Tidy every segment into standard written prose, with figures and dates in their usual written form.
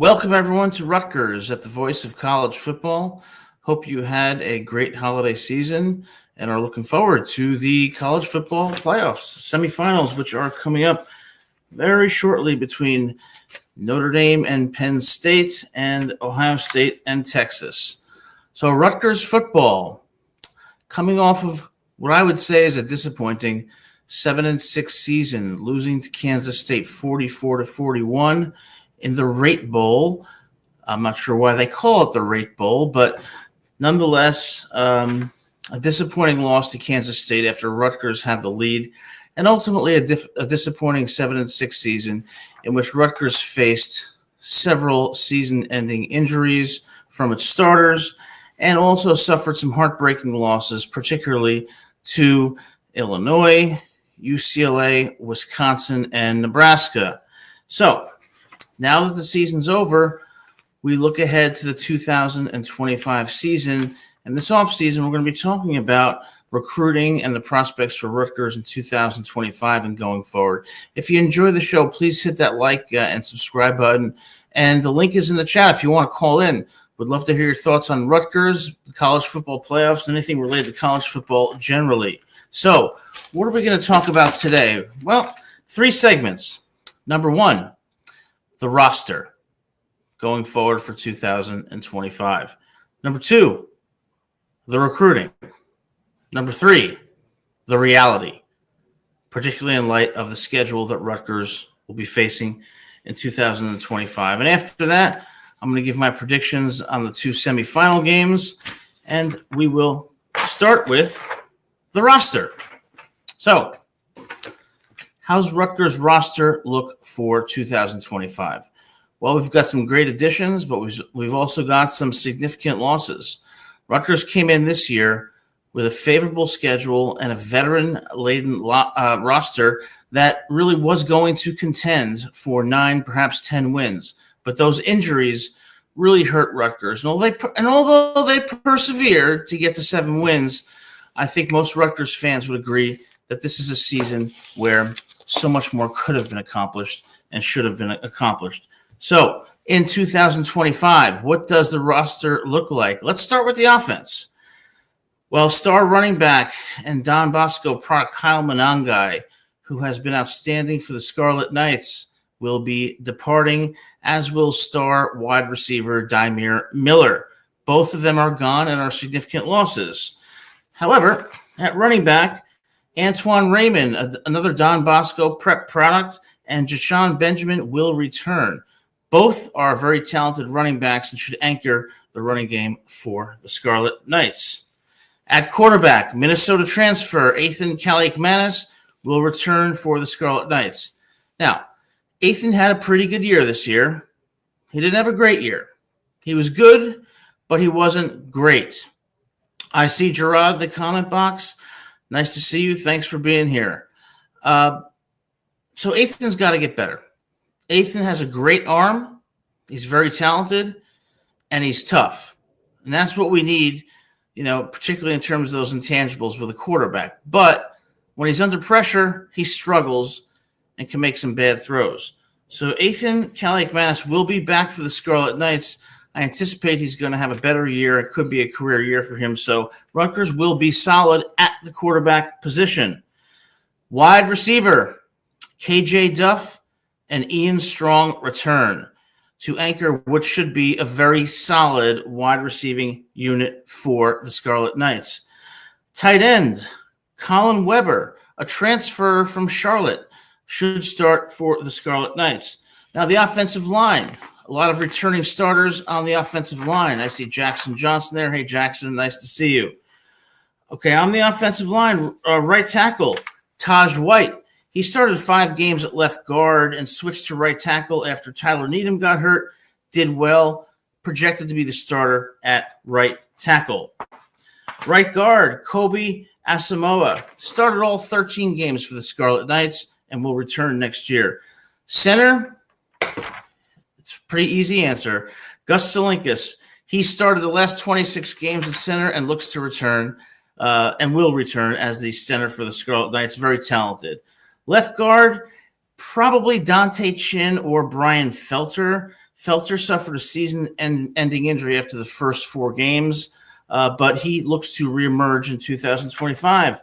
Welcome, everyone, to Rutgers at the Voice of College Football. Hope you had a great holiday season and are looking forward to the college football playoffs, semifinals, which are coming up very shortly between Notre Dame and Penn State and Ohio State and Texas. So Rutgers football coming off of what I would say is a disappointing 7-6 season, losing to Kansas State 44-41 in the Rate Bowl. I'm not sure why they call it the Rate Bowl, but nonetheless, a disappointing loss to Kansas State after Rutgers had the lead, and ultimately a disappointing 7-6 season in which Rutgers faced several season-ending injuries from its starters and also suffered some heartbreaking losses, particularly to Illinois, UCLA, Wisconsin, and Nebraska. So now that the season's over, we look ahead to the 2025 season. And this offseason, we're going to be talking about recruiting and the prospects for Rutgers in 2025 and going forward. If you enjoy the show, please hit that like and subscribe button. And the link is in the chat if you want to call in. Would love to hear your thoughts on Rutgers, the college football playoffs, anything related to college football generally. So what are we going to talk about today? Well, 3 segments. Number 1, the roster going forward for 2025. Number 2, the recruiting. Number 3, the reality, particularly in light of the schedule that Rutgers will be facing in 2025. And after that, I'm going to give my predictions on the 2 semifinal games, and we will start with the roster. So, how's Rutgers' roster look for 2025? Well, we've got some great additions, but we've also got some significant losses. Rutgers came in this year with a favorable schedule and a veteran-laden roster that really was going to contend for 9, perhaps 10 wins. But those injuries really hurt Rutgers. And although they persevered to get to 7 wins, I think most Rutgers fans would agree that this is a season where so much more could have been accomplished and should have been accomplished. So in 2025, what does the roster look like? Let's start with the offense. Well, star running back and Don Bosco product Kyle Monangai, who has been outstanding for the Scarlet Knights, will be departing, as will star wide receiver Dymere Miller. Both of them are gone and are significant losses. However, at running back, Antoine Raymond, another Don Bosco prep product, and Jashawn Benjamin will return. Both are very talented running backs and should anchor the running game for the Scarlet Knights. At quarterback, Minnesota transfer Ethan Kaliakmanis will return for the Scarlet Knights. Now, Ethan had a pretty good year this year. He didn't have a great year. He was good, but he wasn't great. I see Gerard, the comment box. Nice to see you. Thanks for being here. So Ethan's got to get better. Ethan has a great arm. He's very talented, and he's tough. And that's what we need, particularly in terms of those intangibles with a quarterback. But when he's under pressure, he struggles and can make some bad throws. So Ethan Kaliakmanis will be back for the Scarlet Knights. I anticipate he's going to have a better year. It could be a career year for him. So Rutgers will be solid at the quarterback position. Wide receiver, KJ Duff and Ian Strong return to anchor what should be a very solid wide receiving unit for the Scarlet Knights. Tight end, Colin Weber, a transfer from Charlotte, should start for the Scarlet Knights. Now, the offensive line, a lot of returning starters on the offensive line. I see Jackson Johnson there. Hey, Jackson, nice to see you. Okay, on the offensive line, right tackle, Taj White. He started 5 games at left guard and switched to right tackle after Tyler Needham got hurt. Did well, projected to be the starter at right tackle. Right guard, Kobe Asamoah, started all 13 games for the Scarlet Knights and will return next year. Center, it's a pretty easy answer. Gus Salinkas, he started the last 26 games at center and looks to return and will return as the center for the Scarlet Knights. Very talented. Left guard, Probably Dante Chin or Brian Felter. Felter suffered a season-ending injury after the first 4 games, but he looks to reemerge in 2025.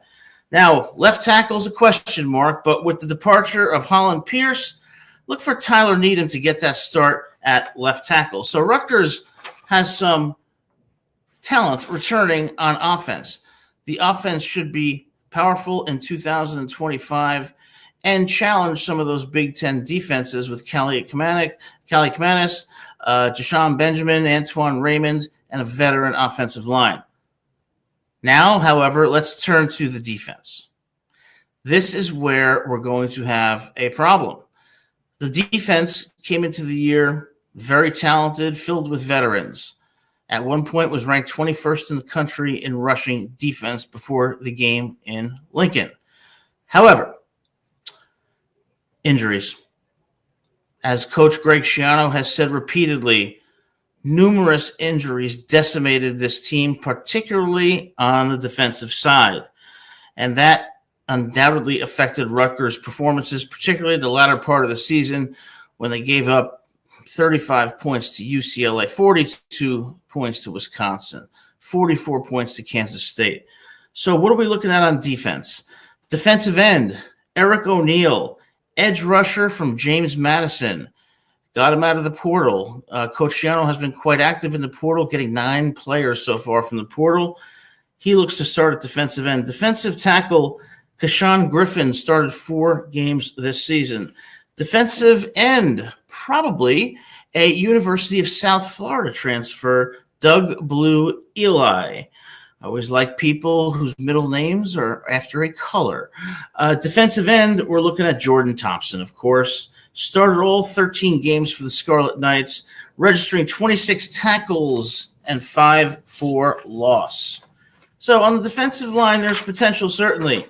Now, left tackle is a question mark, but with the departure of Holland Pierce, look for Tyler Needham to get that start at left tackle. So Rutgers has some talent returning on offense. The offense should be powerful in 2025 and challenge some of those Big Ten defenses with Callie Kamanis, Jashawn Benjamin, Antoine Raymond, and a veteran offensive line. Now, however, let's turn to the defense. This is where we're going to have a problem. The defense came into the year very talented, filled with veterans. At one point was ranked 21st in the country in rushing defense before the game in Lincoln. However, injuries. As Coach Greg Schiano has said repeatedly, numerous injuries decimated this team, particularly on the defensive side. And that undoubtedly affected Rutgers' performances, particularly the latter part of the season when they gave up 35 points to UCLA, 42 points to Wisconsin, 44 points to Kansas State. So what are we looking at on defense? Defensive end, Eric O'Neill, edge rusher from James Madison, got him out of the portal. Coach Schiano has been quite active in the portal, getting 9 players so far from the portal. He looks to start at defensive end. Defensive tackle, Kashawn Griffin started 4 games this season. Defensive end, probably a University of South Florida transfer, Doug Blue Eli. I always like people whose middle names are after a color. Defensive end, we're looking at Jordan Thompson, of course. Started all 13 games for the Scarlet Knights, registering 26 tackles and 5 for loss. So on the defensive line, there's potential, certainly.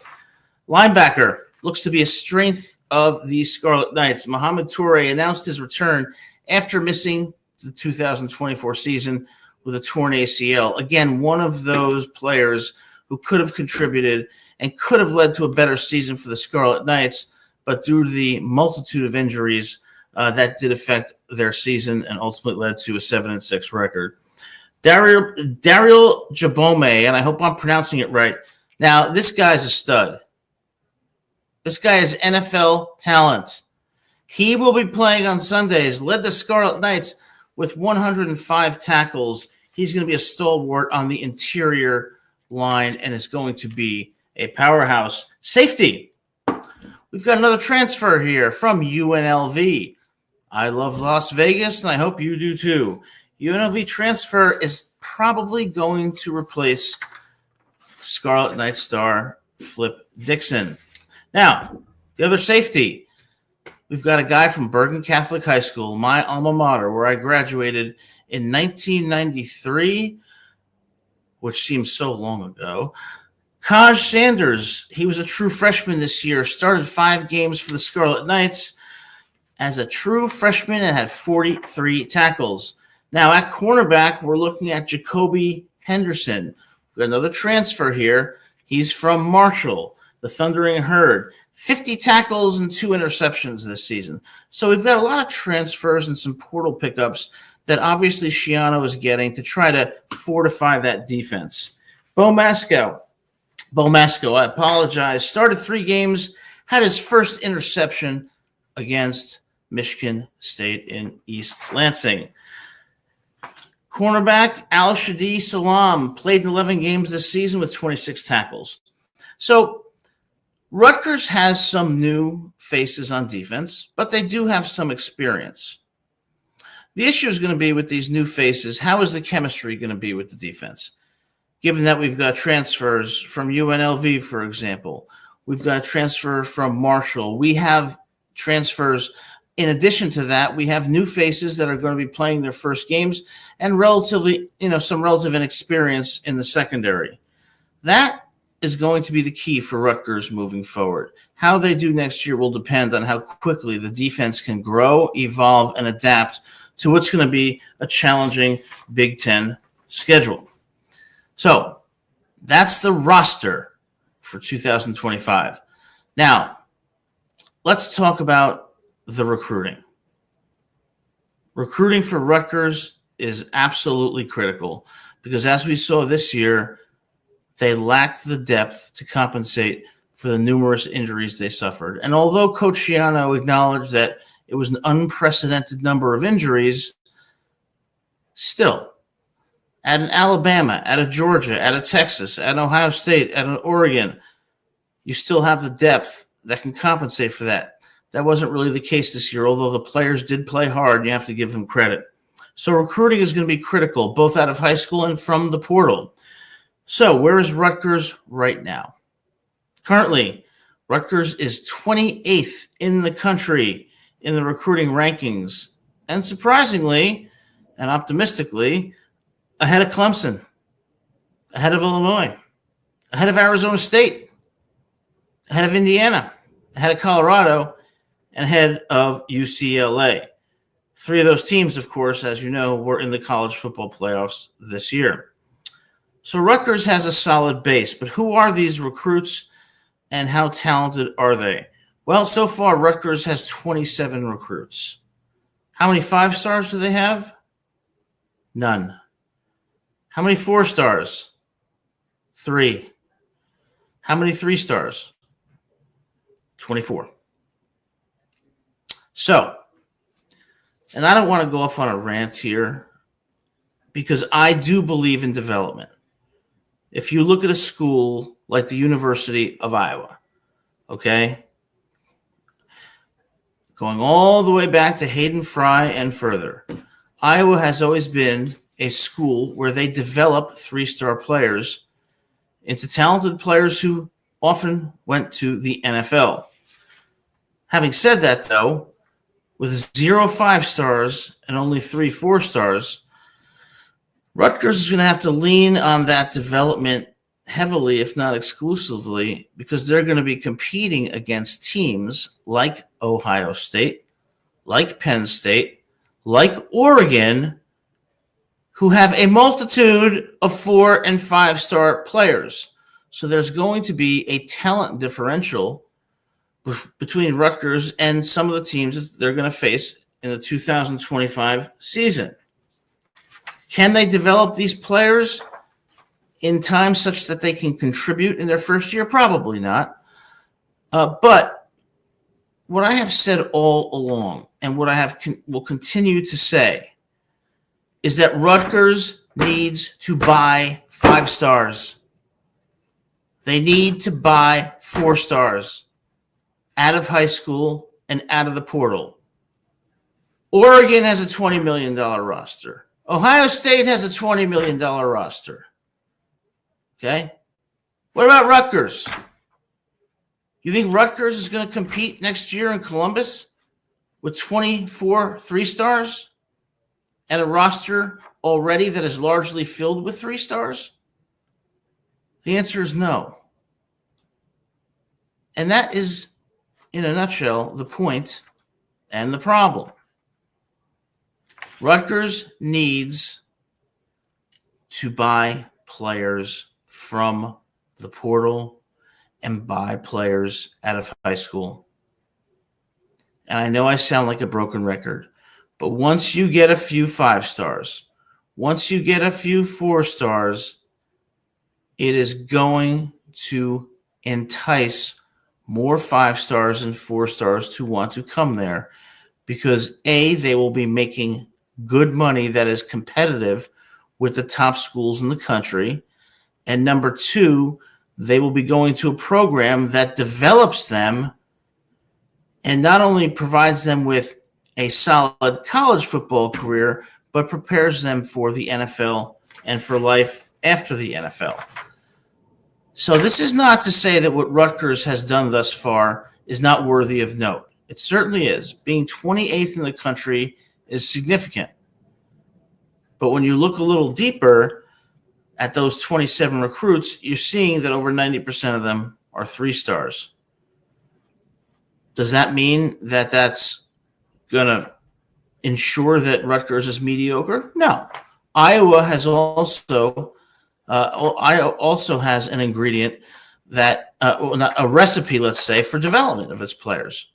Linebacker looks to be a strength of the Scarlet Knights. Mohamed Toure announced his return after missing the 2024 season with a torn ACL. Again, one of those players who could have contributed and could have led to a better season for the Scarlet Knights, but due to the multitude of injuries, that did affect their season and ultimately led to a 7-6 record. Daryl Jabome, and I hope I'm pronouncing it right. Now, this guy's a stud. This guy is NFL talent. He will be playing on Sundays, led the Scarlet Knights with 105 tackles. He's going to be a stalwart on the interior line and is going to be a powerhouse. Safety. We've got another transfer here from UNLV. I love Las Vegas, and I hope you do too. UNLV transfer is probably going to replace Scarlet Knight star Flip Dixon. Now, the other safety. We've got a guy from Bergen Catholic High School, my alma mater, where I graduated in 1993, which seems so long ago. Kaj Sanders, he was a true freshman this year, started 5 games for the Scarlet Knights as a true freshman and had 43 tackles. Now, at cornerback, we're looking at Jacoby Henderson. We've got another transfer here. He's from Marshall, the Thundering Herd. 50 tackles and 2 interceptions this season. So we've got a lot of transfers and some portal pickups that obviously Schiano is getting to try to fortify that defense. Bo Masco, I apologize, started 3 games, had his first interception against Michigan State in East Lansing. Cornerback Al-Shadi Salam played in 11 games this season with 26 tackles. So Rutgers has some new faces on defense, but they do have some experience. The issue is going to be with these new faces, how is the chemistry going to be with the defense? Given that we've got transfers from UNLV, for example, we've got a transfer from Marshall. We have transfers. In addition to that, we have new faces that are going to be playing their first games and some relative inexperience in the secondary. That is going to be the key for Rutgers moving forward. How they do next year will depend on how quickly the defense can grow, evolve, and adapt to what's going to be a challenging Big Ten schedule. So that's the roster for 2025. Now, let's talk about the recruiting. Recruiting for Rutgers is absolutely critical because, as we saw this year, they lacked the depth to compensate for the numerous injuries they suffered. And although Coach Schiano acknowledged that it was an unprecedented number of injuries, still, at an Alabama, at a Georgia, at a Texas, at an Ohio State, at an Oregon, you still have the depth that can compensate for that. That wasn't really the case this year, although the players did play hard, and you have to give them credit. So recruiting is going to be critical, both out of high school and from the portal. So where is Rutgers right now? Currently, Rutgers is 28th in the country in the recruiting rankings, and surprisingly and optimistically, ahead of Clemson, ahead of Illinois, ahead of Arizona State, ahead of Indiana, ahead of Colorado, and ahead of UCLA. Three of those teams, of course, as you know, were in the college football playoffs this year. So Rutgers has a solid base, but who are these recruits and how talented are they? Well, so far, Rutgers has 27 recruits. How many 5-stars do they have? None. How many 4-stars? 3. How many 3-stars? 24. So, and I don't want to go off on a rant here because I do believe in development. If you look at a school like the University of Iowa, okay, going all the way back to Hayden Fry and further, Iowa has always been a school where they develop 3-star players into talented players who often went to the NFL. Having said that, though, with 0 5-stars and only 3 4-stars, Rutgers is going to have to lean on that development heavily, if not exclusively, because they're going to be competing against teams like Ohio State, like Penn State, like Oregon, who have a multitude of 4- and 5-star players. So there's going to be a talent differential between Rutgers and some of the teams that they're going to face in the 2025 season. Can they develop these players in time such that they can contribute in their first year? Probably not. But what I have said all along, and what I will continue to say, is that Rutgers needs to buy 5-stars. They need to buy 4-stars out of high school and out of the portal. Oregon has a $20 million roster. Ohio State has a $20 million roster. Okay? What about Rutgers? You think Rutgers is going to compete next year in Columbus with 24 3-stars and a roster already that is largely filled with 3-stars? The answer is no. And that is, in a nutshell, the point and the problem. Rutgers needs to buy players from the portal and buy players out of high school. And I know I sound like a broken record, but once you get a few 5-stars, once you get a few 4-stars, it is going to entice more 5-stars and 4-stars to want to come there because, A, they will be making good money that is competitive with the top schools in the country, and number 2, they will be going to a program that develops them and not only provides them with a solid college football career, but prepares them for the NFL and for life after the NFL. So this is not to say that what Rutgers has done thus far is not worthy of note. It certainly is. Being 28th in the country is significant. But when you look a little deeper at those 27 recruits, you're seeing that over 90% of them are 3-stars. Does that mean that that's going to ensure that Rutgers is mediocre? No. Iowa also has an ingredient that, not a recipe, let's say, for development of its players.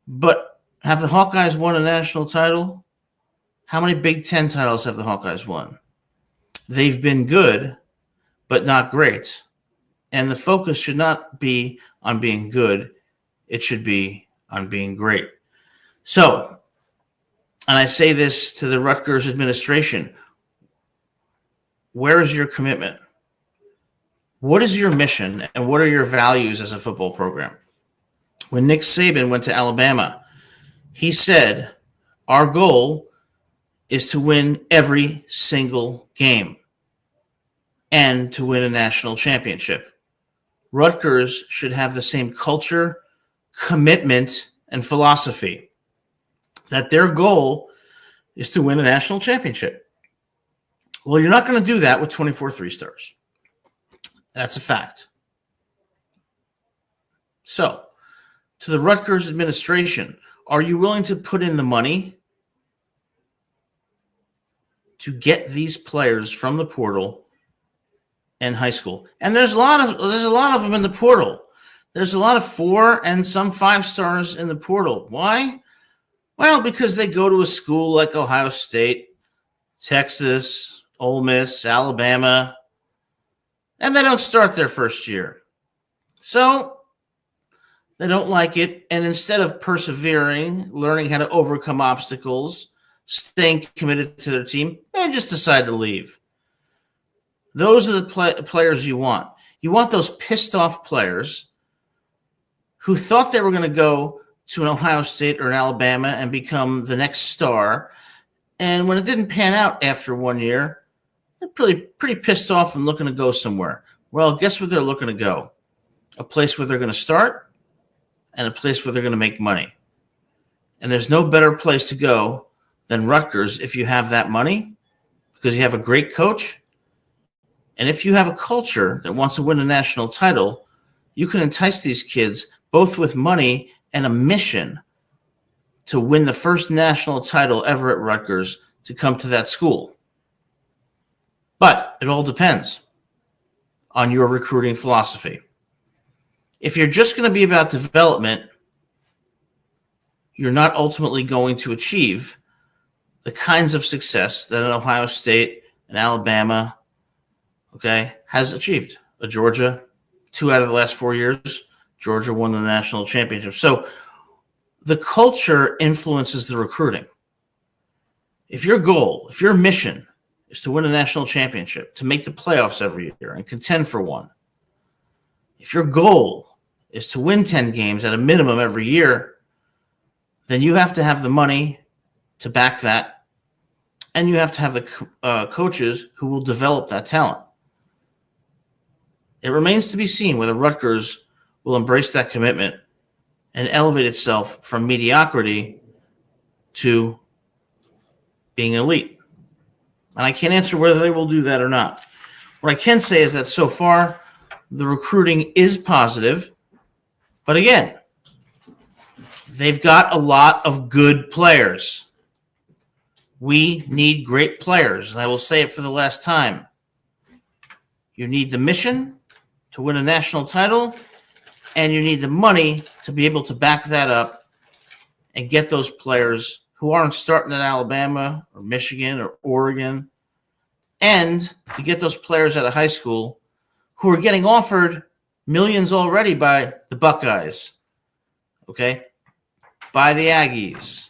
But have the Hawkeyes won a national title? How many Big Ten titles have the Hawkeyes won? They've been good, but not great. And the focus should not be on being good. It should be on being great. So, and I say this to the Rutgers administration, where is your commitment? What is your mission and what are your values as a football program? When Nick Saban went to Alabama, he said, our goal is to win every single game and to win a national championship. Rutgers should have the same culture, commitment, and philosophy that their goal is to win a national championship. Well, you're not going to do that with 24 3-stars. That's a fact. So, to the Rutgers administration, are you willing to put in the money to get these players from the portal and high school? And there's a lot of them in the portal. There's a lot of 4 and some 5 stars in the portal. Why? Well, because they go to a school like Ohio State, Texas, Ole Miss, Alabama, and they don't start their first year. So they don't like it. And instead of persevering, learning how to overcome obstacles, staying committed to their team, they just decide to leave. Those are the players you want. You want those pissed off players who thought they were going to go to an Ohio State or an Alabama and become the next star. And when it didn't pan out after 1 year, they're pretty pissed off and looking to go somewhere. Well, guess where they're looking to go? A place where they're going to start and a place where they're going to make money. And there's no better place to go than Rutgers if you have that money, because you have a great coach. And if you have a culture that wants to win a national title, you can entice these kids both with money and a mission to win the first national title ever at Rutgers to come to that school. But it all depends on your recruiting philosophy. If you're just going to be about development, you're not ultimately going to achieve the kinds of success that an Ohio State, an Alabama, has achieved. A Georgia, 2 out of the last 4 years, Georgia won the national championship. So the culture influences the recruiting. If your goal, if your mission is to win a national championship, to make the playoffs every year and contend for one, if your goal is to win 10 games at a minimum every year, then you have to have the money to back that, and you have to have the coaches who will develop that talent. It remains to be seen whether Rutgers will embrace that commitment and elevate itself from mediocrity to being elite. And I can't answer whether they will do that or not. What I can say is that so far, the recruiting is positive. But again, they've got a lot of good players. We need great players. And I will say it for the last time. You need the mission to win a national title, and you need the money to be able to back that up and get those players who aren't starting at Alabama or Michigan or Oregon, and to get those players out of high school who are getting offered millions already by the Buckeyes, by the Aggies,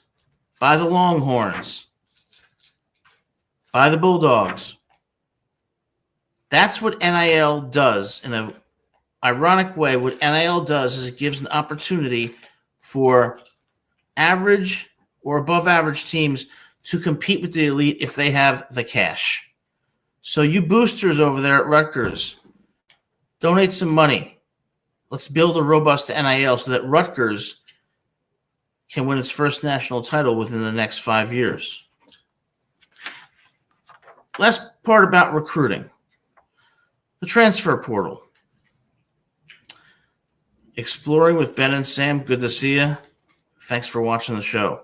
by the Longhorns, by the Bulldogs. That's what NIL does in an ironic way. What NIL does is it gives an opportunity for average or above average teams to compete with the elite if they have the cash. So you boosters over there at Rutgers, donate some money. Let's build a robust NIL so that Rutgers can win its first national title within the next 5 years. Last part about recruiting. The transfer portal. Exploring with Ben and Sam. Good to see you. Thanks for watching the show.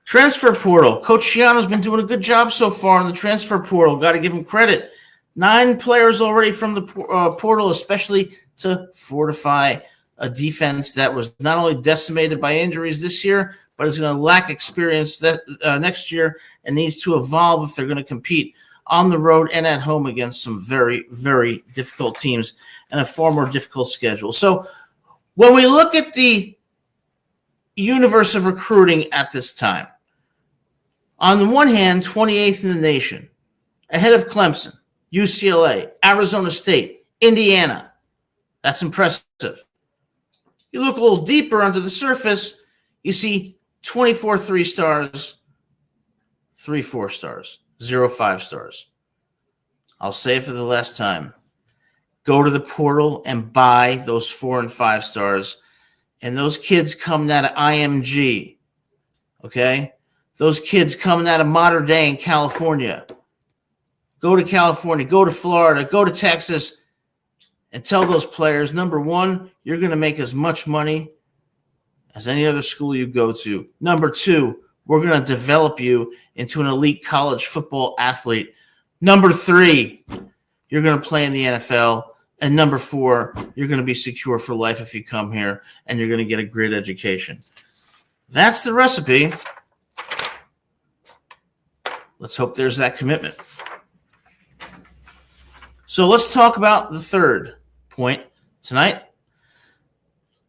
Transfer portal. Coach Schiano's been doing a good job so far in the transfer portal. Got to give him credit. 9 players already from the portal, especially to fortify a defense that was not only decimated by injuries this year, but is going to lack experience next year and needs to evolve if they're going to compete on the road and at home against some very, very difficult teams and a far more difficult schedule. So when we look at the universe of recruiting at this time, on the one hand, 28th in the nation, ahead of Clemson, UCLA, Arizona State, Indiana. That's impressive. You look a little deeper under the surface, you see 24 3 stars, 3 4 stars, 0 5 stars. I'll say it for the last time. Go to the portal and buy those 4 and 5 stars. And those kids coming out of IMG, okay? Those kids coming out of Mater Dei in California. Go to California, go to Florida, go to Texas, and tell those players, number one, you're going to make as much money as any other school you go to. Number two, we're going to develop you into an elite college football athlete. Number three, you're going to play in the NFL. And number four, you're going to be secure for life if you come here, and you're going to get a great education. That's the recipe. Let's hope there's that commitment. So let's talk about the third point tonight,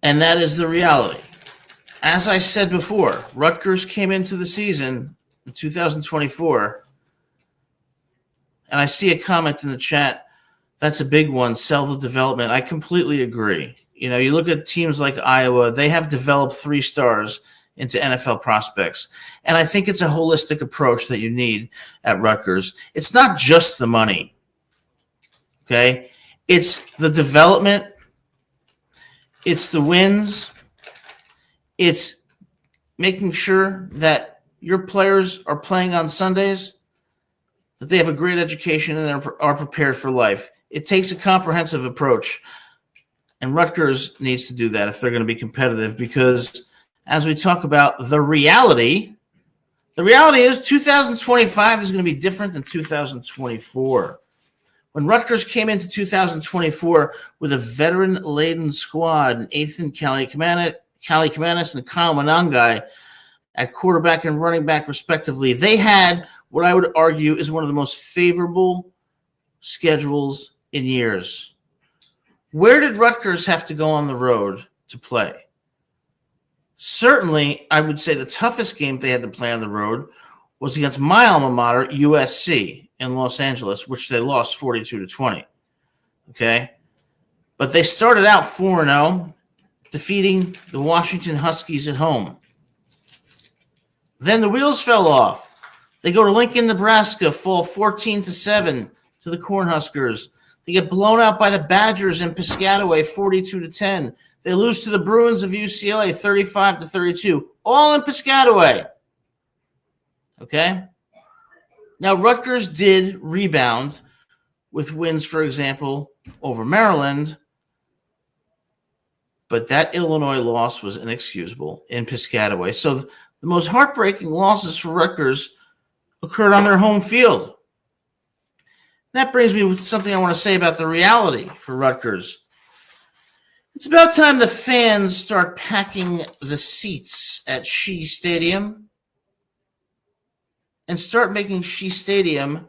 and that is the reality. As I said before, Rutgers came into the season in 2024, and I see a comment in the chat. That's a big one, sell the development. I completely agree. You know, you look at teams like Iowa, they have developed 3 stars into NFL prospects. And I think it's a holistic approach that you need at Rutgers. It's not just the money, okay? It's the development. It's the wins. It's making sure that your players are playing on Sundays, that they have a great education and are prepared for life. It takes a comprehensive approach, and Rutgers needs to do that if they're going to be competitive because as we talk about the reality is 2025 is going to be different than 2024. When Rutgers came into 2024 with a veteran-laden squad, and Ethan Kaliakmanis and Kyle Monangai at quarterback and running back respectively, they had what I would argue is one of the most favorable schedules in years. Where did Rutgers have to go on the road to play? Certainly, I would say the toughest game they had to play on the road was against my alma mater, USC, in Los Angeles, which they lost 42-20. Okay? But they started out 4-0, defeating the Washington Huskies at home. Then the wheels fell off. They go to Lincoln, Nebraska, fall 14-7 to the Cornhuskers. They get blown out by the Badgers in Piscataway, 42-10. They lose to the Bruins of UCLA, 35-32, all in Piscataway. Okay? Now, Rutgers did rebound with wins, for example, over Maryland, but that Illinois loss was inexcusable in Piscataway. So the most heartbreaking losses for Rutgers occurred on their home field. That brings me to something I want to say about the reality for Rutgers. It's about time the fans start packing the seats at Shea Stadium and start making Shea Stadium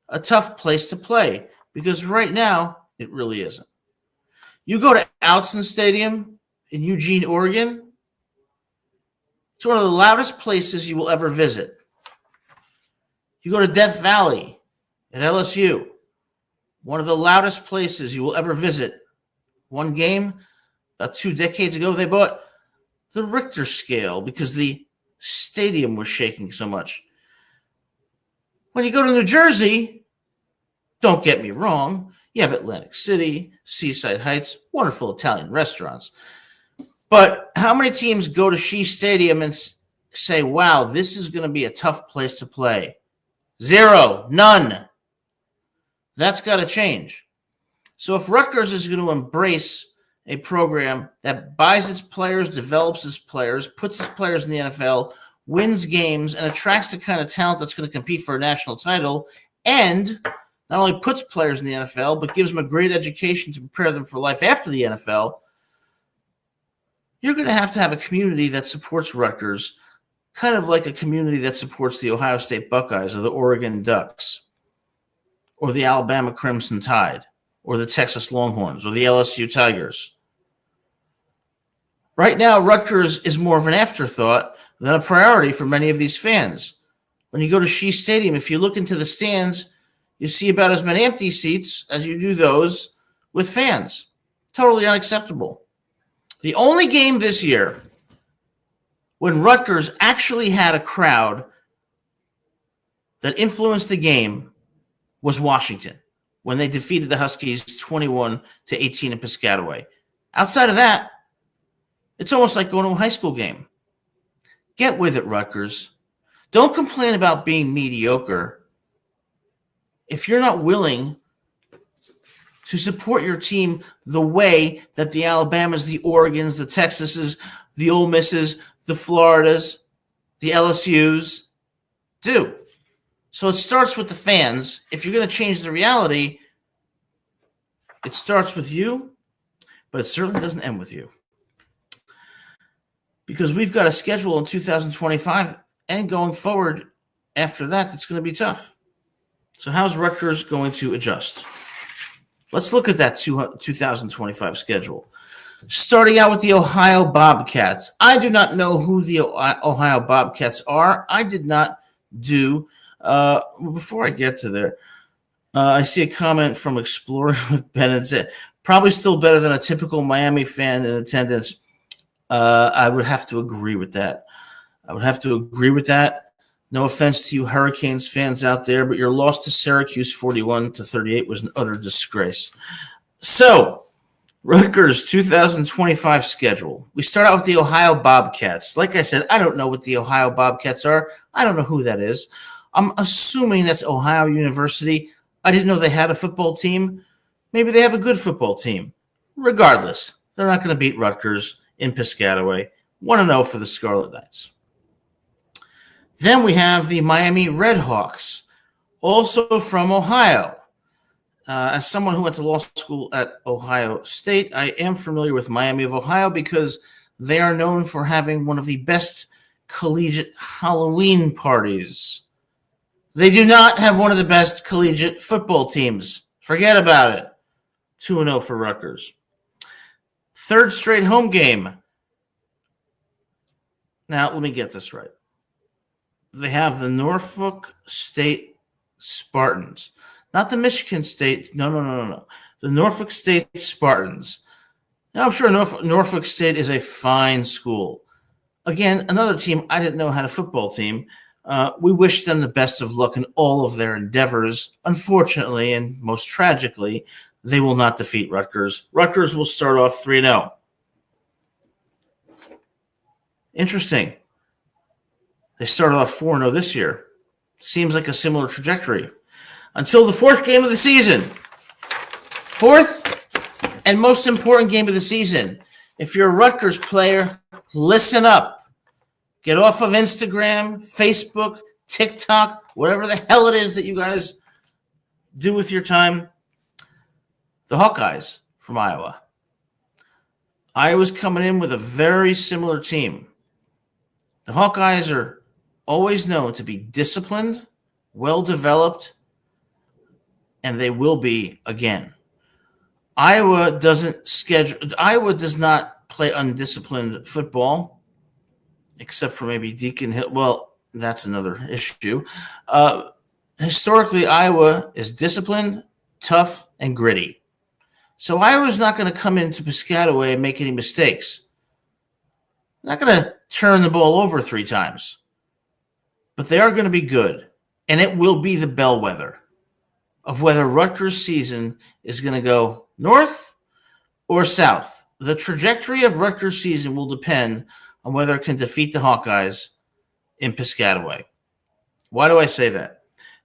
a tough place to play, because right now it really isn't. You go to Outson Stadium in Eugene, Oregon, it's one of the loudest places you will ever visit. You go to Death Valley at LSU, one of the loudest places you will ever visit. One game, about 2 decades ago, they bought the Richter scale because the stadium was shaking so much. When you go to New Jersey, don't get me wrong, you have Atlantic City, Seaside Heights, wonderful Italian restaurants. But how many teams go to Shea Stadium and say, wow, this is going to be a tough place to play? 0, none. That's got to change. So if Rutgers is going to embrace a program that buys its players, develops its players, puts its players in the NFL, wins games, and attracts the kind of talent that's going to compete for a national title, and not only puts players in the NFL, but gives them a great education to prepare them for life after the NFL, you're going to have a community that supports Rutgers, kind of like a community that supports the Ohio State Buckeyes or the Oregon Ducks or the Alabama Crimson Tide or the Texas Longhorns or the LSU Tigers. Right now, Rutgers is more of an afterthought than a priority for many of these fans. When you go to Shea Stadium, if you look into the stands, you see about as many empty seats as you do those with fans. Totally unacceptable. The only game this year when Rutgers actually had a crowd that influenced the game was Washington, when they defeated the Huskies 21-18 in Piscataway. Outside of that, it's almost like going to a high school game. Get with it, Rutgers. Don't complain about being mediocre if you're not willing to support your team the way that the Alabamas, the Oregons, the Texases, the Ole Misses, the Floridas, the LSUs do. So it starts with the fans. If you're going to change the reality, it starts with you, but it certainly doesn't end with you. Because we've got a schedule in 2025 and going forward after that that's going to be tough. So how's Rutgers going to adjust? Let's look at that 2025 schedule. Starting out with the Ohio Bobcats. I do not know who the Ohio Bobcats are. I did not do. Before I get to there, I see a comment from Exploring with Ben and said, probably still better than a typical Miami fan in attendance. I would have to agree with that. No offense to you Hurricanes fans out there, but your loss to Syracuse 41-38 was an utter disgrace. So, Rutgers 2025 schedule. We start out with the Ohio Bobcats. Like I said, I don't know what the Ohio Bobcats are. I don't know who that is. I'm assuming that's Ohio University. I didn't know they had a football team. Maybe they have a good football team. Regardless, they're not going to beat Rutgers in Piscataway. 1-0 for the Scarlet Knights. Then we have the Miami Redhawks, also from Ohio. As someone who went to law school at Ohio State, I am familiar with Miami of Ohio because they are known for having one of the best collegiate Halloween parties. They do not have one of the best collegiate football teams. Forget about it. 2-0 for Rutgers. Third straight home game. Now, let me get this right. They have the Norfolk State Spartans. Not the Michigan State. No. The Norfolk State Spartans. Now, I'm sure Norfolk State is a fine school. Again, another team I didn't know had a football team. We wish them the best of luck in all of their endeavors. Unfortunately, and most tragically, they will not defeat Rutgers. Rutgers will start off 3-0. Interesting. They started off 4-0 this year. Seems like a similar trajectory. Until the fourth game of the season. Fourth and most important game of the season. If you're a Rutgers player, listen up. Get off of Instagram, Facebook, TikTok, whatever the hell it is that you guys do with your time. The Hawkeyes from Iowa. Iowa's coming in with a very similar team. The Hawkeyes are always known to be disciplined, well-developed, and they will be again. Iowa does not play undisciplined football, except for maybe Deacon Hill. Well, that's another issue. Historically, Iowa is disciplined, tough, and gritty. So Iowa's not going to come into Piscataway and make any mistakes. They're not going to turn the ball over 3 times. But they are going to be good, and it will be the bellwether of whether Rutgers' season is going to go north or south. The trajectory of Rutgers' season will depend on whether it can defeat the Hawkeyes in Piscataway. Why do I say that?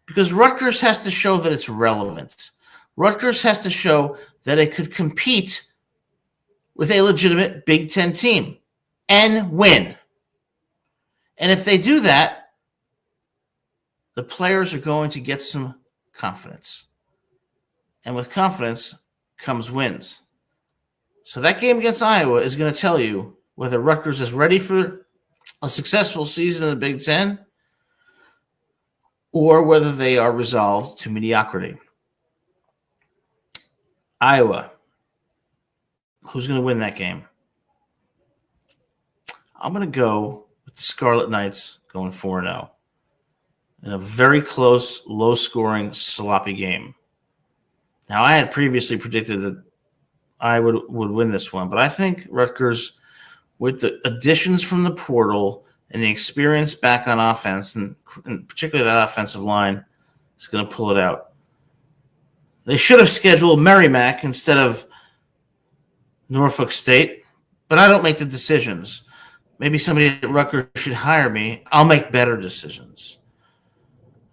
Because Rutgers has to show that it's relevant. Rutgers has to show that it could compete with a legitimate Big Ten team and win. And if they do that, the players are going to get some confidence. And with confidence comes wins. So that game against Iowa is going to tell you whether Rutgers is ready for a successful season in the Big Ten or whether they are resolved to mediocrity. Iowa. Who's going to win that game? I'm going to go with the Scarlet Knights going 4-0 in a very close, low-scoring, sloppy game. Now, I had previously predicted that I would win this one, but I think Rutgers, with the additions from the portal and the experience back on offense, and particularly that offensive line, is going to pull it out. They should have scheduled Merrimack instead of Norfolk State, but I don't make the decisions. Maybe somebody at Rutgers should hire me. I'll make better decisions.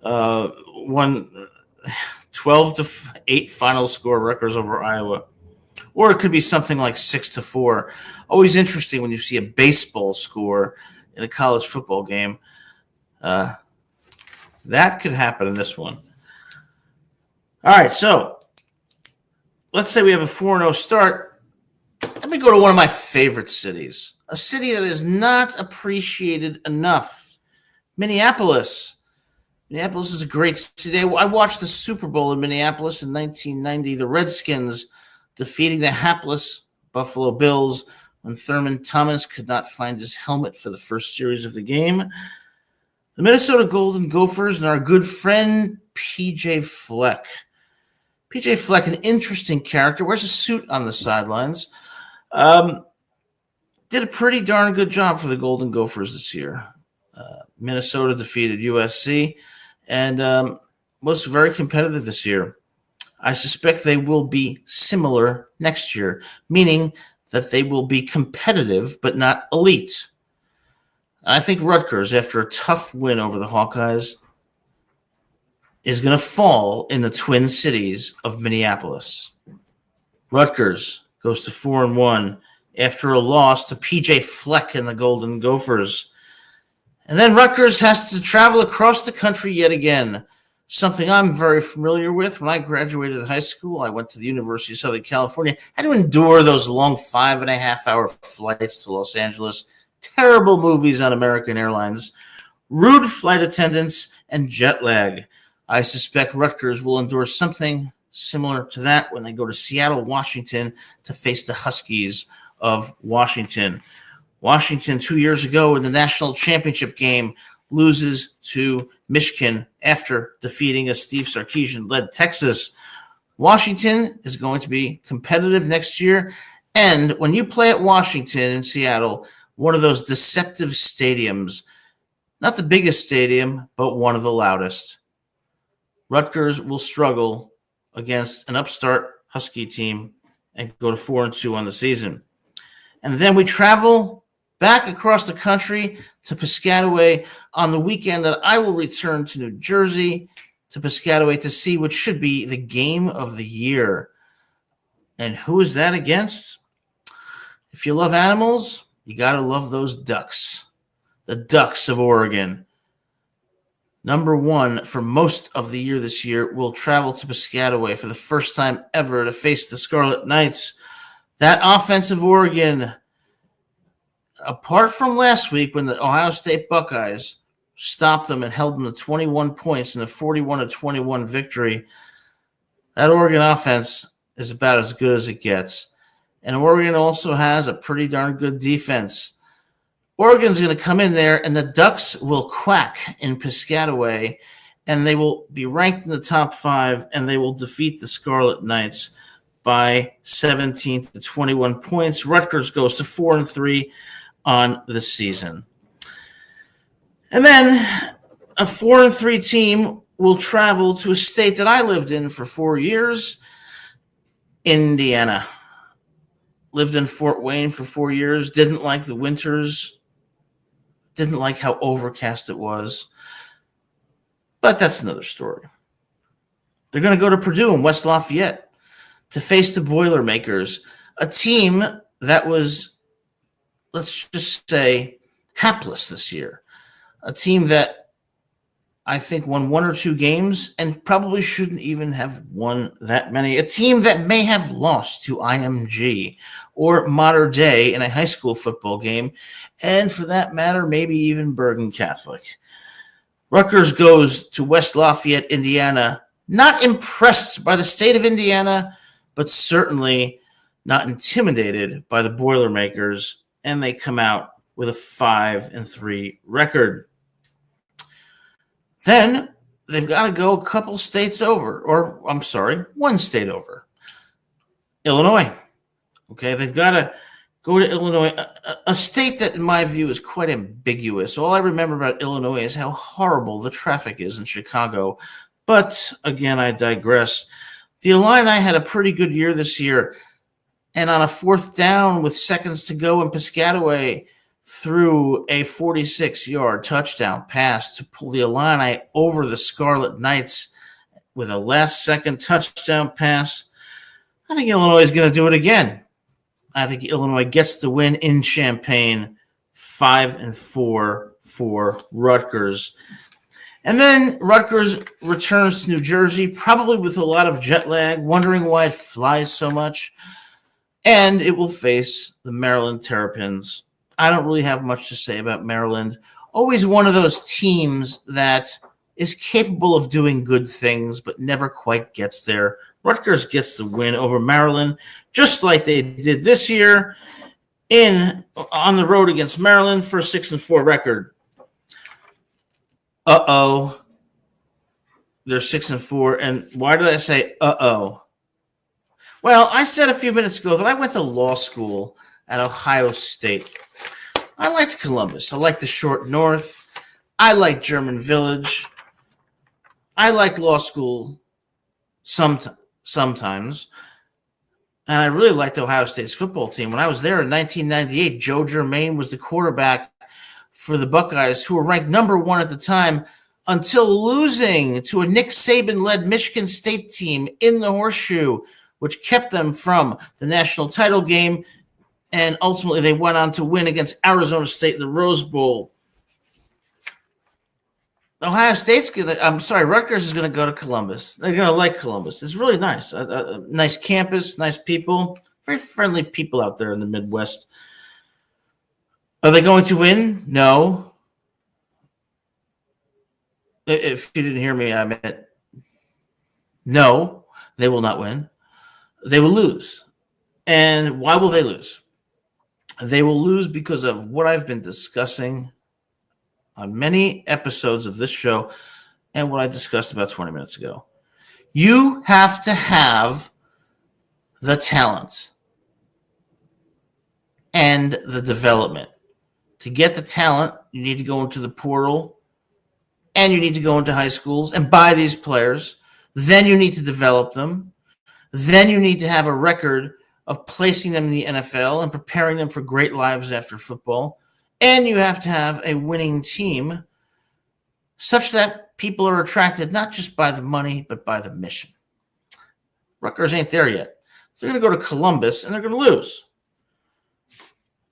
12-8 final score, Rutgers over Iowa. Or it could be something like 6-4. Always interesting when you see a baseball score in a college football game. That could happen in this one. All right, so let's say we have a 4-0 start. Let me go to one of my favorite cities, a city that is not appreciated enough, Minneapolis. Minneapolis is a great city. I watched the Super Bowl in Minneapolis in 1990, the Redskins defeating the hapless Buffalo Bills when Thurman Thomas could not find his helmet for the first series of the game. The Minnesota Golden Gophers and our good friend P.J. Fleck. P.J. Fleck, an interesting character, wears a suit on the sidelines. Did a pretty darn good job for the Golden Gophers this year. Minnesota defeated USC and was very competitive this year. I suspect they will be similar next year, meaning that they will be competitive but not elite. I think Rutgers, after a tough win over the Hawkeyes, is going to fall in the Twin Cities of Minneapolis. Rutgers goes to 4-1 after a loss to P.J. Fleck and the Golden Gophers. And then Rutgers has to travel across the country yet again, something I'm very familiar with. When I graduated high school, I went to the University of Southern California. I had to endure those long 5.5-hour flights to Los Angeles, terrible movies on American Airlines, rude flight attendants, and jet lag. I suspect Rutgers will endure something similar to that when they go to Seattle, Washington, to face the Huskies of Washington. Washington 2 years ago in the national championship game loses to Michigan after defeating a Steve Sarkisian-led Texas. Washington is going to be competitive next year. And when you play at Washington in Seattle, one of those deceptive stadiums, not the biggest stadium, but one of the loudest, Rutgers will struggle against an upstart Husky team and go to 4-2 on the season. And then we travel back across the country to Piscataway on the weekend that I will return to New Jersey, to Piscataway, to see what should be the game of the year. And who is that against? If you love animals, you got to love those ducks. The Ducks of Oregon. Number one for most of the year this year will travel to Piscataway for the first time ever to face the Scarlet Knights. That offensive Oregon, apart from last week when the Ohio State Buckeyes stopped them and held them to 21 points in a 41-21 victory, that Oregon offense is about as good as it gets. And Oregon also has a pretty darn good defense. Oregon's going to come in there, and the Ducks will quack in Piscataway, and they will be ranked in the top 5, and they will defeat the Scarlet Knights by 17-21 points. Rutgers goes to 4-3 on the season. And then a 4-3 team will travel to a state that I lived in for 4 years, Indiana. Lived in Fort Wayne for 4 years, didn't like the winters, didn't like how overcast it was. But that's another story. They're going to go to Purdue in West Lafayette to face the Boilermakers, a team that was, let's just say, hapless this year. A team that I think, won one or two games and probably shouldn't even have won that many. A team that may have lost to IMG or Mater Dei in a high school football game, and for that matter, maybe even Bergen Catholic. Rutgers goes to West Lafayette, Indiana, not impressed by the state of Indiana, but certainly not intimidated by the Boilermakers, and they come out with a 5-3 record. Then they've got to go a couple states over, or I'm sorry, one state over. Illinois. Okay, they've got to go to Illinois, a state that in my view is quite ambiguous. All I remember about Illinois is how horrible the traffic is in Chicago. But again, I digress. The Illini had a pretty good year this year. And on a fourth down with seconds to go in Piscataway, threw a 46-yard touchdown pass to pull the Illini over the Scarlet Knights with a last-second touchdown pass. I think Illinois is going to do it again. I think Illinois gets the win in Champaign, 5-4 for Rutgers. And then Rutgers returns to New Jersey, probably with a lot of jet lag, wondering why it flies so much. And it will face the Maryland Terrapins. I don't really have much to say about Maryland. Always one of those teams that is capable of doing good things, but never quite gets there. Rutgers gets the win over Maryland, just like they did this year on the road against Maryland for a 6-4 record. Uh-oh. They're 6-4. And why did I say uh-oh? Well, I said a few minutes ago that I went to law school at Ohio State. I liked Columbus. I liked the short north. I liked German Village. I liked law school sometimes. And I really liked Ohio State's football team. When I was there in 1998, Joe Germain was the quarterback for the Buckeyes, who were ranked number 1 at the time, until losing to a Nick Saban-led Michigan State team in the Horseshoe, which kept them from the national title game. And ultimately, they went on to win against Arizona State in the Rose Bowl. Rutgers is going to go to Columbus. They're going to like Columbus. It's really nice. Nice campus, nice people, very friendly people out there in the Midwest. Are they going to win? No. If you didn't hear me, I meant no, they will not win. They will lose. And why will they lose? They will lose because of what I've been discussing on many episodes of this show and what I discussed about 20 minutes ago. You have to have the talent and the development. To get the talent, you need to go into the portal and you need to go into high schools and buy these players. Then you need to develop them. Then you need to have a record of placing them in the NFL and preparing them for great lives after football. And you have to have a winning team such that people are attracted not just by the money, but by the mission. Rutgers ain't there yet. So they're going to go to Columbus, and they're going to lose.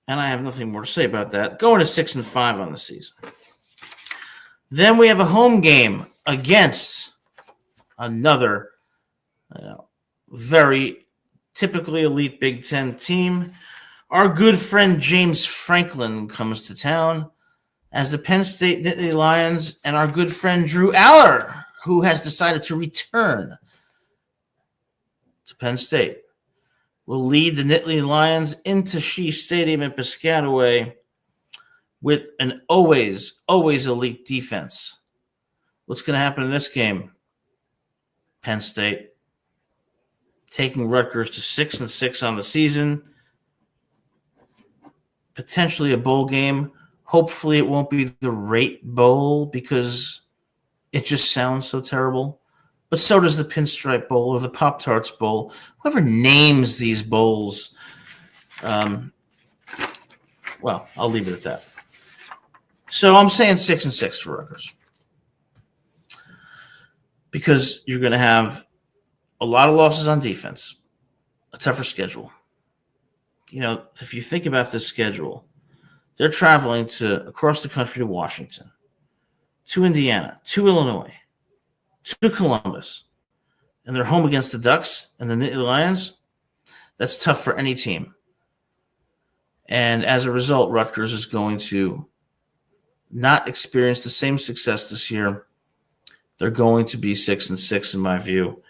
And I have nothing more to say about that. Going to 6-5 on the season. Then we have a home game against another very typically elite Big Ten team. Our good friend James Franklin comes to town as the Penn State Nittany Lions, and our good friend Drew Aller, who has decided to return to Penn State, will lead the Nittany Lions into Shea Stadium in Piscataway with an always elite defense. What's going to happen in this game? Penn State taking Rutgers to 6-6 on the season. Potentially a bowl game. Hopefully it won't be the Rate Bowl because it just sounds so terrible. But so does the Pinstripe Bowl or the Pop-Tarts Bowl. Whoever names these bowls, well, I'll leave it at that. So I'm saying 6-6 for Rutgers. Because you're going to have a lot of losses on defense, a tougher schedule. If you think about this schedule, they're traveling across the country to Washington, to Indiana, to Illinois, to Columbus, and they're home against the Ducks and the Nittany Lions, that's tough for any team. And as a result, Rutgers is going to not experience the same success this year. They're going to be 6-6 in my view.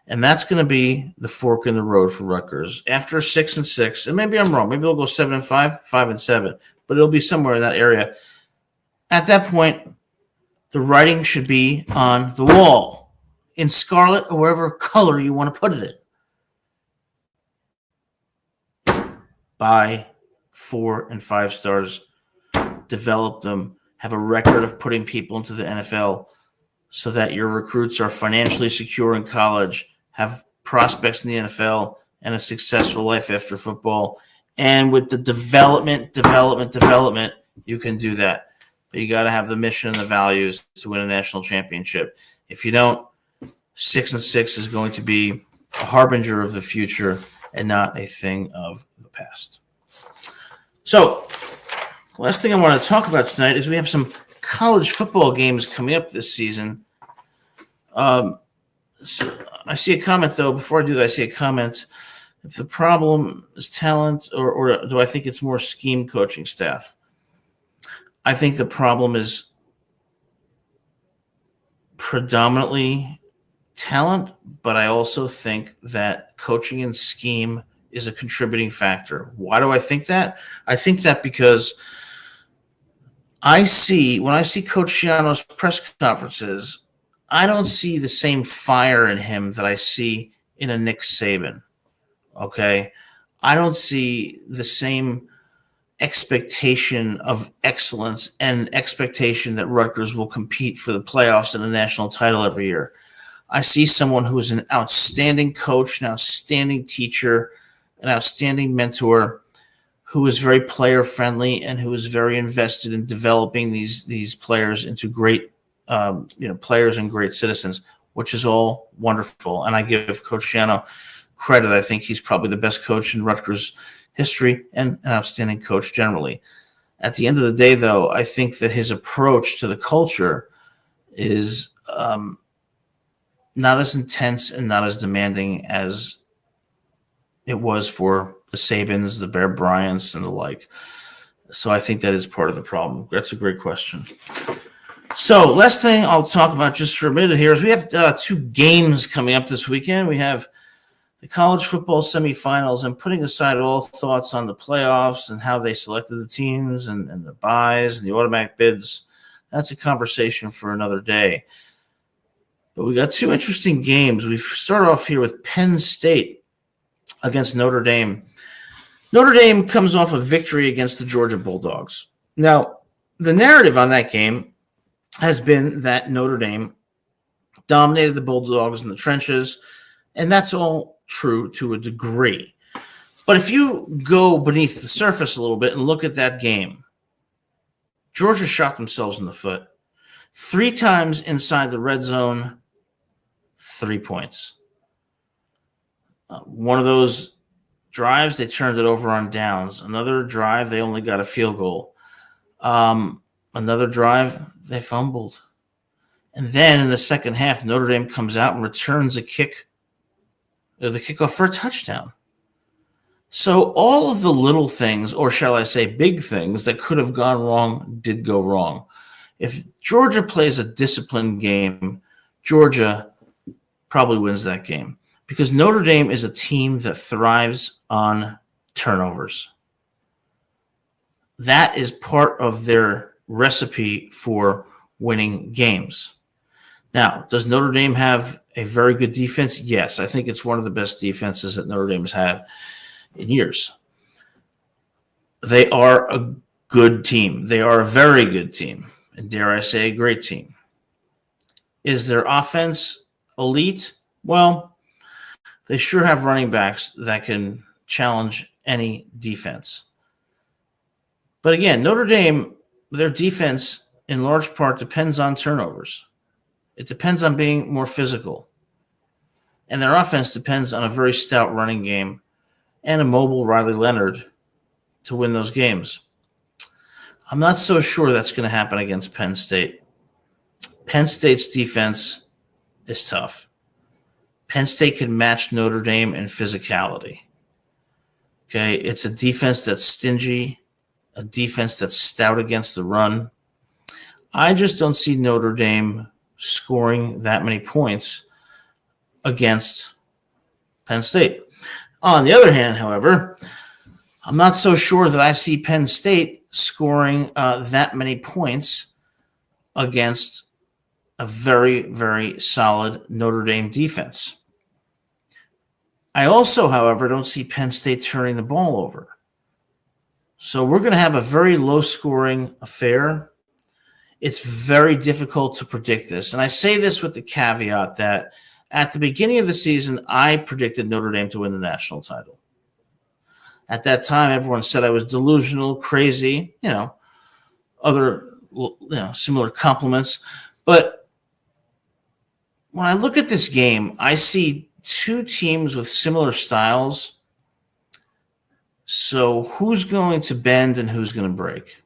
And that's going to be the fork in the road for Rutgers. After 6-6, and maybe I'm wrong, maybe they'll go 7-5, 5-7, but it'll be somewhere in that area. At that point, the writing should be on the wall in scarlet or whatever color you want to put it in. Buy 4 and 5 stars, develop them, have a record of putting people into the NFL so that your recruits are financially secure in college, have prospects in the NFL, and a successful life after football. And with the development, you can do that. But you got to have the mission and the values to win a national championship. If you don't, 6-6 is going to be a harbinger of the future and not a thing of the past. So, last thing I want to talk about tonight is we have some college football games coming up this season. So I see a comment, though. Before I do that, I see a comment. If the problem is talent, or do I think it's more scheme coaching staff? I think the problem is predominantly talent, but I also think that coaching and scheme is a contributing factor. Why do I think that? I think that because when I see Coach Schiano's press conferences, I don't see the same fire in him that I see in a Nick Saban. Okay? I don't see the same expectation of excellence and expectation that Rutgers will compete for the playoffs and a national title every year. I see someone who is an outstanding coach, an outstanding teacher, an outstanding mentor, who is very player friendly and who is very invested in developing these players into great players and great citizens, which is all wonderful. And I give Coach Schiano credit. I think he's probably the best coach in Rutgers history and an outstanding coach generally. At the end of the day, though, I think that his approach to the culture is not as intense and not as demanding as it was for the Sabans, the Bear Bryants, and the like. So I think that is part of the problem. That's a great question. So last thing I'll talk about just for a minute here is we have 2 games coming up this weekend. We have the college football semifinals, and putting aside all thoughts on the playoffs and how they selected the teams and the buys and the automatic bids, that's a conversation for another day. But we got 2 interesting games. We start off here with Penn State against Notre Dame. Notre Dame comes off a victory against the Georgia Bulldogs. Now, the narrative on that game has been that Notre Dame dominated the Bulldogs in the trenches, and that's all true to a degree. But if you go beneath the surface a little bit and look at that game, Georgia shot themselves in the foot. 3 times inside the red zone, 3 points. One of those drives, they turned it over on downs. Another drive, they only got a field goal. Another drive, they fumbled. And then in the second half, Notre Dame comes out and returns the kickoff for a touchdown. So all of the little things, or shall I say big things, that could have gone wrong did go wrong. If Georgia plays a disciplined game, Georgia probably wins that game, because Notre Dame is a team that thrives on turnovers. That is part of their recipe for winning games. Now, does Notre Dame have a very good defense? Yes, I think it's one of the best defenses that Notre Dame has had in years. They are a good team. They are a very good team, and dare I say, a great team. Is their offense elite? Well, they sure have running backs that can challenge any defense. But again, Notre Dame, their defense in large part depends on turnovers. It depends on being more physical. And their offense depends on a very stout running game and a mobile Riley Leonard to win those games. I'm not so sure that's going to happen against Penn State. Penn State's defense is tough. Penn State can match Notre Dame in physicality. Okay, it's a defense that's stingy, a defense that's stout against the run. I just don't see Notre Dame scoring that many points against Penn State. On the other hand, however, I'm not so sure that I see Penn State scoring that many points against a very, very solid Notre Dame defense. I also, however, don't see Penn State turning the ball over. So we're going to have a very low-scoring affair. It's very difficult to predict this. And I say this with the caveat that at the beginning of the season, I predicted Notre Dame to win the national title. At that time, everyone said I was delusional, crazy, other similar compliments. But when I look at this game, I see two teams with similar styles. So who's going to bend and who's going to break?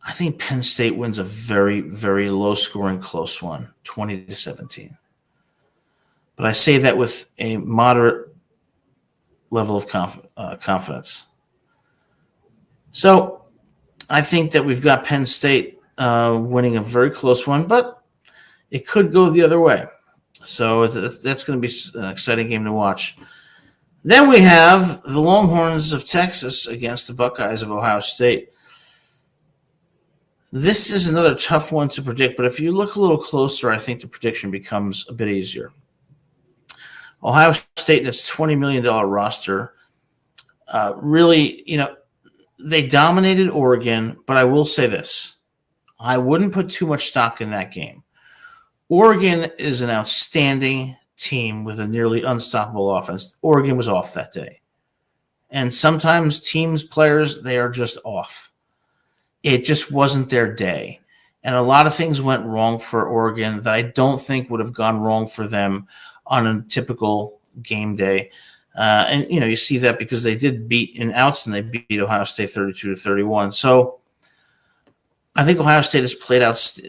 I think Penn State wins a very, very low-scoring close one, 20-17. But I say that with a moderate level of confidence. So I think that we've got Penn State winning a very close one, but it could go the other way. So that's going to be an exciting game to watch. Then we have the Longhorns of Texas against the Buckeyes of Ohio State. This is another tough one to predict, but if you look a little closer, I think the prediction becomes a bit easier. Ohio State and its $20 million roster really, they dominated Oregon, but I will say this. I wouldn't put too much stock in that game. Oregon is an outstanding team with a nearly unstoppable offense. Oregon was off that day. And sometimes teams, players, they are just off. It just wasn't their day. And a lot of things went wrong for Oregon that I don't think would have gone wrong for them on a typical game day. And you see that because they did beat in Outson, they beat Ohio State 32-31. So I think Ohio State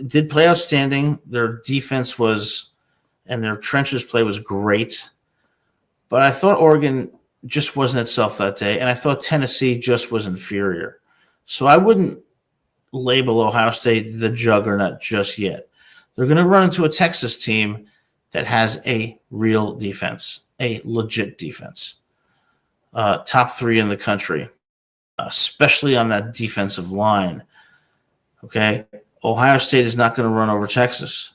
did play outstanding. Their defense and their trenches play was great. But I thought Oregon just wasn't itself that day, and I thought Tennessee just was inferior. So I wouldn't label Ohio State the juggernaut just yet. They're going to run into a Texas team that has a real defense, a legit defense. Top 3 in the country, especially on that defensive line. Okay, Ohio State is not going to run over Texas.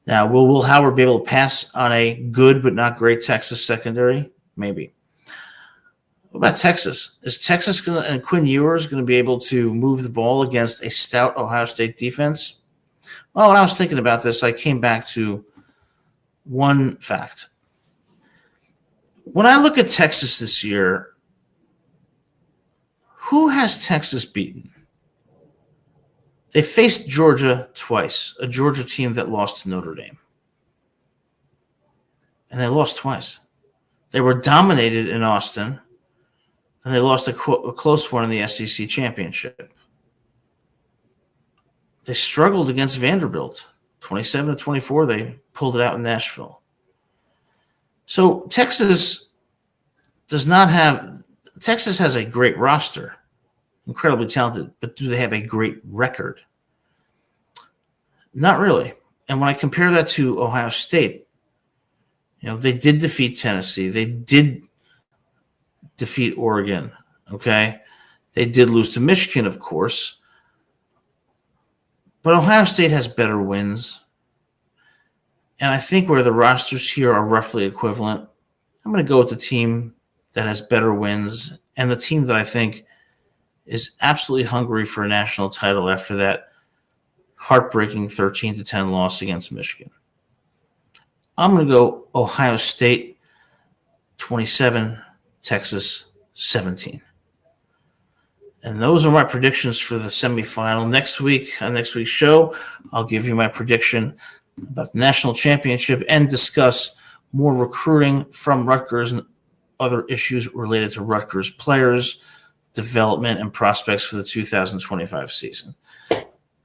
Now, will Will Howard be able to pass on a good but not great Texas secondary? Maybe. What about Texas? Is Texas and Quinn Ewers going to be able to move the ball against a stout Ohio State defense? Well, when I was thinking about this, I came back to one fact. When I look at Texas this year, who has Texas beaten? They faced Georgia twice, a Georgia team that lost to Notre Dame. And they lost twice. They were dominated in Austin, and they lost a close one in the SEC championship. They struggled against Vanderbilt. 27-24, they pulled it out in Nashville. So Texas has a great roster, incredibly talented, but do they have a great record? Not really. And when I compare that to Ohio State, they did defeat Tennessee. They did defeat Oregon, okay? They did lose to Michigan, of course. But Ohio State has better wins. And I think where the rosters here are roughly equivalent, I'm going to go with the team that has better wins and the team that I think is absolutely hungry for a national title after that heartbreaking 13-10 loss against Michigan. I'm going to go Ohio State 27, Texas 17. And those are my predictions for the semifinal. Next week, on next week's show, I'll give you my prediction about the national championship and discuss more recruiting from Rutgers and other issues related to Rutgers players, development, and prospects for the 2025 season.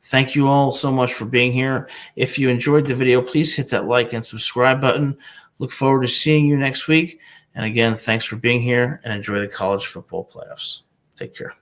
Thank you all so much for being here. If you enjoyed the video, please hit that like and subscribe button. Look forward to seeing you next week. And again, thanks for being here and enjoy the college football playoffs. Take care.